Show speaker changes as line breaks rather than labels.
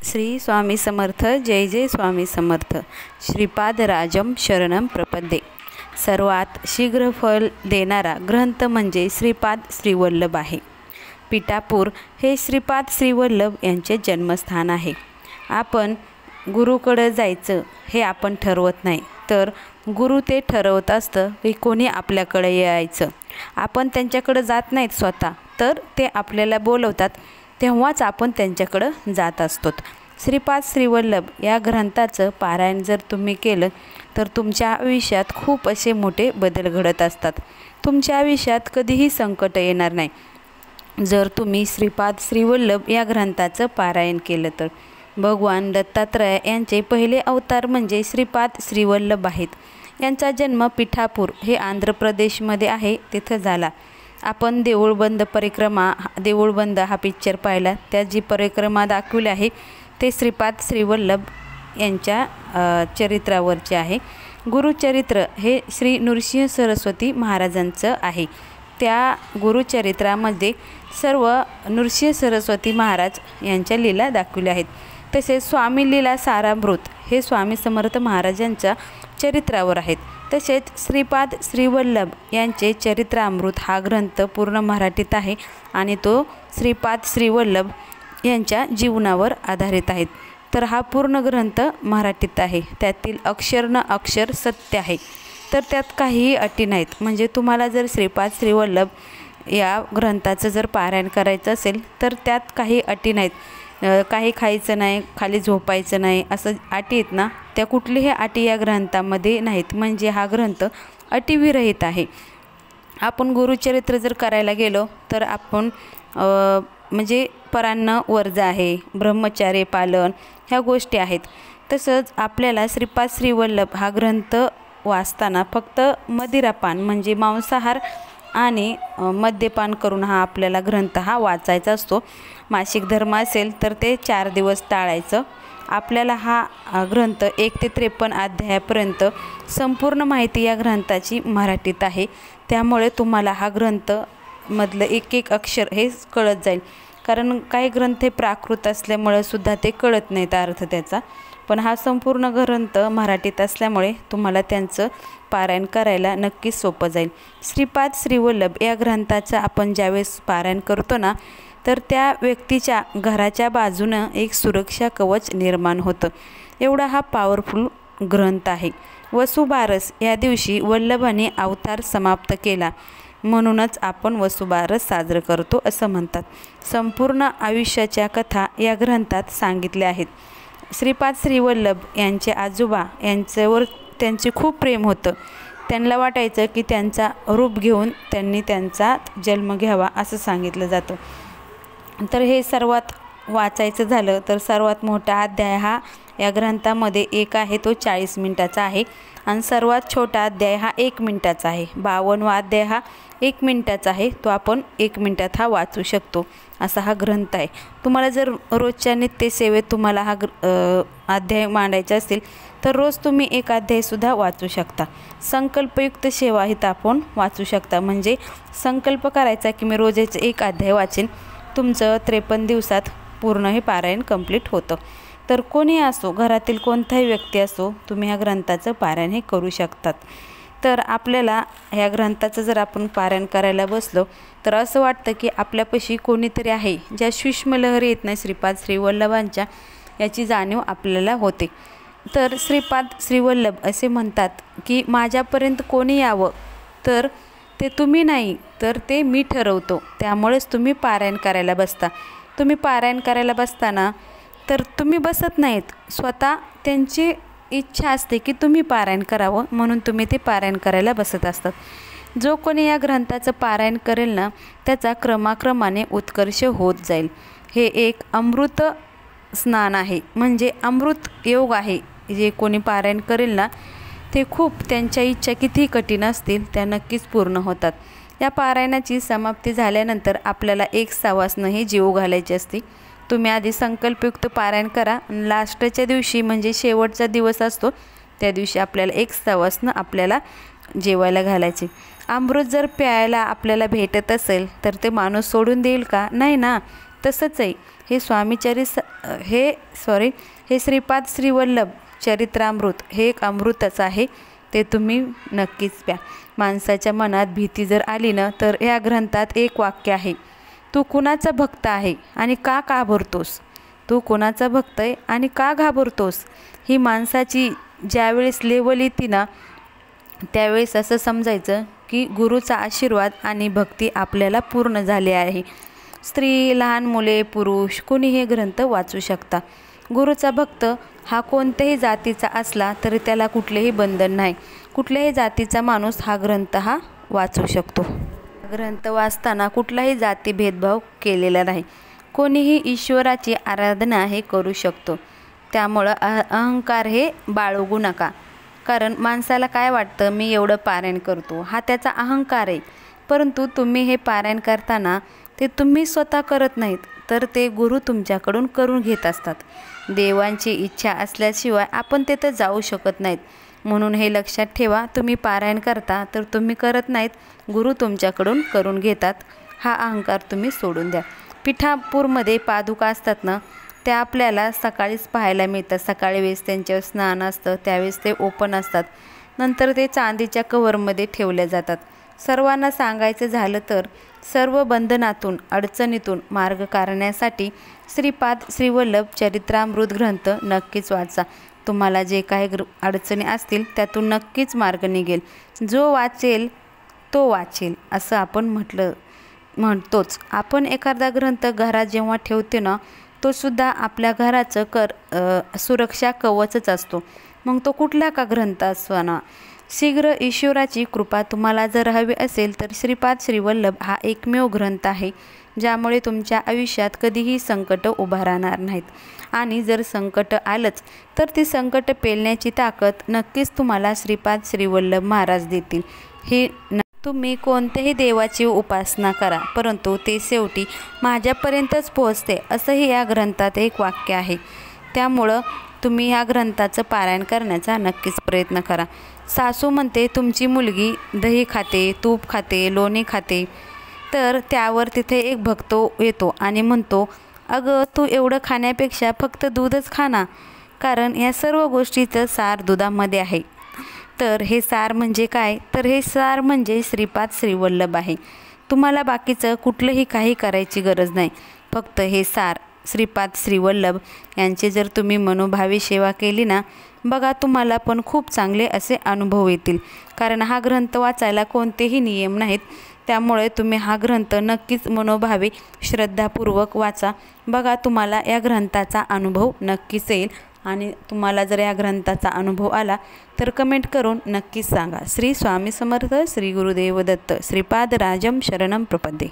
श्री स्वामी समर्थ. जय जय स्वामी समर्थ. श्रीपादराजम शरणम प्रपद्ये. सर्वात शीघ्र फल देणारा ग्रंथ म्हणजे श्रीपाद श्रीवल्लभ आहे. पिठापूर हे श्रीपाद श्रीवल्लभ यांचे जन्मस्थान आहे. आपण गुरुकडे जायचं हे आपण ठरवत नाही, तर गुरु ते ठरवत असतं की कोणी आपल्याकडे यायचं. आपण त्यांच्याकडे जात नाहीत स्वतः, तर ते आपल्याला बोलवतात, तेव्हाच आपण त्यांच्याकडं जात असतो. श्रीपाद श्रीवल्लभ या ग्रंथाचं पारायण जर तुम्ही केलं तर तुमच्या आयुष्यात खूप असे मोठे बदल घडत असतात. तुमच्या आयुष्यात कधीही संकट येणार नाही जर तुम्ही श्रीपाद श्रीवल्लभ या ग्रंथाचं पारायण केलं तर. भगवान दत्तात्रय यांचे पहिले अवतार म्हणजे श्रीपाद श्रीवल्लभ आहेत. यांचा जन्म पिठापूर हे आंध्र प्रदेशमध्ये आहे, तिथं झाला. आपण देऊळबंद परिक्रमा, देऊळबंद हा पिक्चर पाहिला, त्यात जी परिक्रमा दाखवली आहे ते श्रीपाद श्रीवल्लभ यांच्या चरित्रावरचे आहे. गुरुचरित्र हे श्री नृसिंह सरस्वती महाराजांचं आहे. त्या गुरुचरित्रामध्ये सर्व नृसिंह सरस्वती महाराज यांच्या लीला दाखवल्या आहेत. तसेच स्वामी लीला सारामृत हे स्वामी समर्थ महाराजांच्या चरित्रावर आहेत. तसेच श्रीपाद श्रीवल्लभ यांचे चरित्रामृत हा ग्रंथ पूर्ण मराठीत आहे आणि तो श्रीपाद श्रीवल्लभ यांच्या जीवनावर आधारित आहे. तर हा पूर्ण ग्रंथ मराठीत आहे. त्यातील अक्षर न अक्षर सत्य आहे, तर त्यात काहीही अटी नाहीत. म्हणजे तुम्हाला जर श्रीपाद श्रीवल्लभ या ग्रंथाचं जर पारायण करायचं असेल तर त्यात काही अटी नाहीत. काही खायचं नाही, खाली झोपायचं नाही, असं अटी आहेत ना, त्या कुठलीही अटी या ग्रंथामध्ये नाहीत. म्हणजे हा ग्रंथ अटीविरहित आहे. आपण गुरुचरित्र जर करायला गेलो तर आपण म्हणजे परान्न वर्ज आहे, ब्रह्मचार्य पालन ह्या गोष्टी आहेत. तसंच आपल्याला श्रीपाद श्रीवल्लभ हा ग्रंथ वाचताना फक्त मदिरापान म्हणजे मांसाहार आणि मद्यपान करून हा आपल्याला ग्रंथ हा वाचायचा असतो. मासिक धर्म असेल तर ते 4 दिवस टाळायचं. आपल्याला हा ग्रंथ 1 ते 53 अध्यायापर्यंत संपूर्ण माहिती या ग्रंथाची मराठीत आहे. त्यामुळे तुम्हाला हा ग्रंथ मधलं एक एक अक्षर हे कळत जाईल. कारण काही ग्रंथ हे प्राकृत असल्यामुळे सुद्धा ते कळत नाहीत अर्थ त्याचा. पण हा संपूर्ण ग्रंथ मराठीत असल्यामुळे तुम्हाला त्यांचं पारायण करायला नक्कीच सोपं जाईल. श्रीपाद श्रीवल्लभ या ग्रंथाचं आपण ज्यावेळेस पारायण करतो ना, तर त्या व्यक्तीच्या घराच्या बाजूनं एक सुरक्षा कवच निर्माण होतं. एवढा हा पॉवरफुल ग्रंथ आहे. वसुबारस या दिवशी वल्लभाने अवतार समाप्त केला, म्हणूनच आपण वसुबारस साजरं करतो असं म्हणतात. संपूर्ण आयुष्याच्या कथा या ग्रंथात सांगितल्या आहेत. श्रीपाद श्रीवल्लभ यांचे आजोबा यांच्यावर त्यांचे खूप प्रेम होतं. त्यांना वाटायचं की त्यांचा रूप घेऊन त्यांनी त्यांचा जन्म घ्यावा असं सांगितलं जातं. तर हे सर्वात वाचायचं झालं तर सर्वात मोठा अध्याय हा या ग्रंथामध्ये एक आहे, तो 40 मिनिटाचा आहे. आणि सर्वात छोटा अध्याय हा 1 मिनिटाचा आहे. 52वा अध्याय हा 1 मिनिटाचा आहे, तो आपण 1 मिनिटात हा वाचू शकतो असा हा ग्रंथ आहे. तुम्हाला जर रोजच्या नित्यसेवेत तुम्हाला हा अध्याय मांडायचा असेल तर रोज तुम्ही 1 अध्यायसुद्धा वाचू शकता. संकल्पयुक्त सेवा ही आपण वाचू शकता. म्हणजे संकल्प करायचा की मी रोज 1 अध्याय वाचेन. तुमचं 53 दिवसात पूर्ण हे पारायण कंप्लीट होतं. तर कोणी असो, घरातील कोणताही व्यक्ती असो, तुम्ही ह्या ग्रंथाचं पारायण हे करू शकतात. तर आपल्याला ह्या ग्रंथाचं जर आपण पारायण करायला बसलो तर असं वाटतं की आपल्यापाशी कोणीतरी आहे. ज्या सूक्ष्म लहरी आहेत ना श्रीपाद श्रीवल्लभांच्या, याची जाणीव आपल्याला होते. तर श्रीपाद श्रीवल्लभ असे म्हणतात की माझ्यापर्यंत कोणी यावं तर ते तुम्ही नाही, तर ते मी ठरवतो. त्यामुळेच तुम्ही पारायण करायला बसता. तुम्ही पारायण करायला बसताना तर तुम्ही बसत नाहीत, स्वतः त्यांची इच्छा असते की तुम्ही पारायण करावं, म्हणून तुम्ही ते पारायण करायला बसत असतात. जो कोणी या ग्रंथाचं पारायण करेल ना, त्याचा क्रमाक्रमाने उत्कर्ष होत जाईल. हे एक अमृत स्नान आहे, म्हणजे अमृत योग आहे. जे कोणी पारायण करेल ना, ते खूप त्यांच्या इच्छा कितीही कठीण असतील त्या नक्कीच पूर्ण होतात. या पारायणाची समाप्ती झाल्यानंतर आपल्याला 1 सवासनं ही जेवू घालायची असते. तुम्ही आधी संकल्पयुक्त पारायण करा. लास्टच्या दिवशी म्हणजे शेवटचा दिवस असतो त्या दिवशी आपल्याला 1 सवासनं आपल्याला जेवायला घालायचे. अमृत जर प्यायला आपल्याला भेटत असेल तर ते माणूस सोडून देईल का? नाही ना. तसंच आहे हे श्रीपाद श्रीवल्लभ चरित्रामृत हे एक अमृतच आहे, ते तुम्ही नक्कीच प्या. माणसाच्या मनात भीती जर आली ना तर या ग्रंथात एक वाक्य आहे, तू कुणाचा भक्त आहे आणि का घाबरतोस. तू कोणाचा भक्त आहे आणि का घाबरतोस. ही माणसाची ज्यावेळेस लेवल येते ना त्यावेळेस असं समजायचं की गुरुचा आशीर्वाद आणि भक्ती आपल्याला पूर्ण झाली आहे. स्त्री, लहान मुले, पुरुष कोणी हे ग्रंथ वाचू शकता. गुरुचा भक्त हा कोणत्याही जातीचा असला तरी त्याला कुठलेही बंधन नाही. कुठल्याही जातीचा माणूस हा ग्रंथ वाचू शकतो. ग्रंथ वाचताना कुठलाही जाती भेदभाव केलेला नाही. कोणीही ईश्वराची आराधना हे करू शकतो. त्यामुळं अहंकार हे बाळगू नका. कारण माणसाला काय वाटतं, मी एवढं पारायण करतो, हा त्याचा अहंकार आहे. परंतु तुम्ही हे पारायण करताना ते तुम्ही स्वतः करत नाहीत, तर ते गुरु तुमच्याकडून करून घेत असतात. देवांची इच्छा असल्याशिवाय आपण तिथं जाऊ शकत नाहीत. म्हणून हे लक्षात ठेवा, तुम्ही पारायण करता तर तुम्ही करत नाहीत, गुरु तुमच्याकडून करून घेतात. हा अहंकार तुम्ही सोडून द्या. पिठापूरमध्ये पादुका असतात ना, त्या आपल्याला सकाळीच पाहायला मिळतात. सकाळी वेळेस त्यांच्यावर स्नान असतं, त्यावेळेस ते ओपन असतात. नंतर ते चांदीच्या कव्हरमध्ये ठेवल्या जातात. सर्वांना सांगायचं झालं तर सर्व बंधनातून अडचणीतून मार्ग काढण्यासाठी श्रीपाद श्रीवल्लभ चरित्रामृत ग्रंथ नक्कीच वाचा. तुम्हाला जे काही अडचणी असतील त्यातून नक्कीच मार्ग निघेल. जो वाचेल तो वाचेल असं आपण म्हणतोच. आपण एखादा ग्रंथ घरात जेव्हा ठेवते ना, तो सुद्धा आपल्या घराचं सुरक्षा कवचच असतो. मग तो कुठला का ग्रंथ असो ना. शीघ्र ईश्वराची कृपा तुम्हाला जर हवी असेल तर श्रीपाद श्रीवल्लभ हा एकमेव ग्रंथ आहे, ज्यामुळे तुमच्या आयुष्यात कधीही संकट उभा राहणार नाहीत. आणि जर संकट आलंच तर ती संकट पेलण्याची ताकद नक्कीच तुम्हाला श्रीपाद श्रीवल्लभ महाराज देतील. तुम्ही कोणत्याही देवाची उपासना करा, परंतु ते शेवटी माझ्यापर्यंतच पोहोचते, असंही या ग्रंथात एक वाक्य आहे. त्यामुळं तुम्ही ह्या ग्रंथाचं पारायण करण्याचा नक्कीच प्रयत्न करा. सासू म्हणते तुमची मुलगी दही खाते, तूप खाते, लोणी खाते, तर त्यावर तिथे एक भक्त येतो आणि म्हणतो, अगं तू एवढं खाण्यापेक्षा फक्त दूधच खा ना, कारण या सर्व गोष्टीचं सार दुधामध्ये आहे. तर हे सार म्हणजे काय, तर हे सार म्हणजे श्रीपाद श्रीवल्लभ आहे. तुम्हाला बाकीचं कुठलंही काही करायची गरज नाही. फक्त हे सार श्रीपाद श्रीवल्लभ यांचे जर तुम्ही मनोभावी सेवा केली ना, बघा तुम्हाला पण खूप चांगले असे अनुभव येतील. कारण हा ग्रंथ वाचायला कोणतेही नियम नाहीत. त्यामुळे तुम्ही हा ग्रंथ नक्कीच मनोभावे श्रद्धापूर्वक वाचा. बघा तुम्हाला या ग्रंथाचा अनुभव नक्कीच येईल. आणि तुम्हाला जर या ग्रंथाचा अनुभव आला तर कमेंट करून नक्कीच सांगा. श्री स्वामी समर्थ. श्री गुरुदेव दत्त. श्रीपाद राजम शरणम प्रपद्ये.